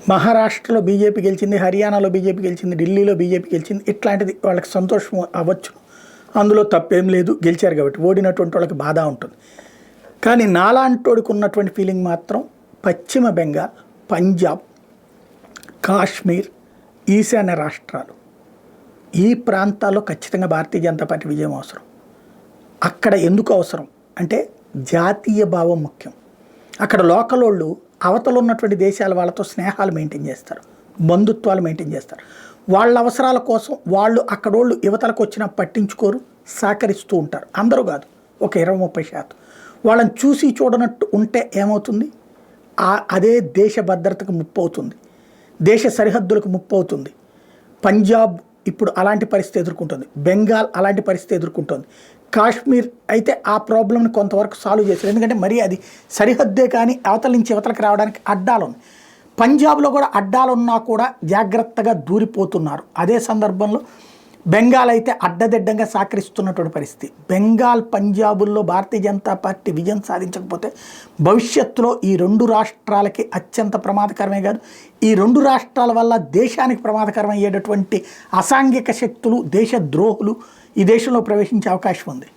మహారాష్ట్రలో బీజేపీ గెలిచింది, హర్యానాలో బీజేపీ గెలిచింది, ఢిల్లీలో బీజేపీ గెలిచింది. ఇట్లాంటిది వాళ్ళకి సంతోషం అవ్వచ్చు, అందులో తప్పేం లేదు, గెలిచారు కాబట్టి. ఓడినటువంటి వాళ్ళకి బాధ ఉంటుంది. కానీ నాలాంటోడికి ఉన్నటువంటి ఫీలింగ్ మాత్రం పశ్చిమ బెంగాల్, పంజాబ్, కాశ్మీర్, ఈశాన్య రాష్ట్రాలు, ఈ ప్రాంతాల్లో ఖచ్చితంగా భారతీయ జనతా పార్టీ విజయం అవసరం. అక్కడ ఎందుకు అవసరం అంటే జాతీయ భావం ముఖ్యం. అక్కడ లోకల్ వాళ్ళు అవతల ఉన్నటువంటి దేశాల వాళ్ళతో స్నేహాలు మెయింటైన్ చేస్తారు, బంధుత్వాలు మెయింటైన్ చేస్తారు. వాళ్ళ అవసరాల కోసం వాళ్ళు అక్కడోళ్ళు యువతలకు వచ్చినా పట్టించుకోరు, సహకరిస్తూ ఉంటారు. అందరూ కాదు, ఒక 20-30%. వాళ్ళని చూసి చూడనట్టు ఉంటే ఏమవుతుంది, అదే దేశ భద్రతకు ముప్పు అవుతుంది, దేశ సరిహద్దులకు ముప్పు అవుతుంది. పంజాబ్ ఇప్పుడు అలాంటి పరిస్థితి ఎదుర్కొంటుంది, బెంగాల్ అలాంటి పరిస్థితి ఎదుర్కొంటుంది, కాశ్మీర్ అయితే ఆ ప్రాబ్లమ్ని కొంతవరకు సాల్వ్ చేశారు. ఎందుకంటే మరీ అది సరిహద్దే కానీ అవతల నుంచి యువతలకు రావడానికి అడ్డాలు ఉన్నాయి. పంజాబ్లో కూడా అడ్డాలు ఉన్నా కూడా జాగ్రత్తగా దూరిపోతున్నారు. అదే సందర్భంలో బెంగాల్ అయితే అడ్డదిడ్డంగా సహకరిస్తున్నటువంటి పరిస్థితి. బెంగాల్, పంజాబుల్లో భారతీయ జనతా పార్టీ విజయం సాధించకపోతే భవిష్యత్తులో ఈ 2 రాష్ట్రాలకి అత్యంత ప్రమాదకరమే కాదు, ఈ 2 రాష్ట్రాల వల్ల దేశానికి ప్రమాదకరమయ్యేటటువంటి అసాంఘిక శక్తులు, దేశ ద్రోహులు ఈ దేశంలో ప్రవేశించే అవకాశం ఉంది.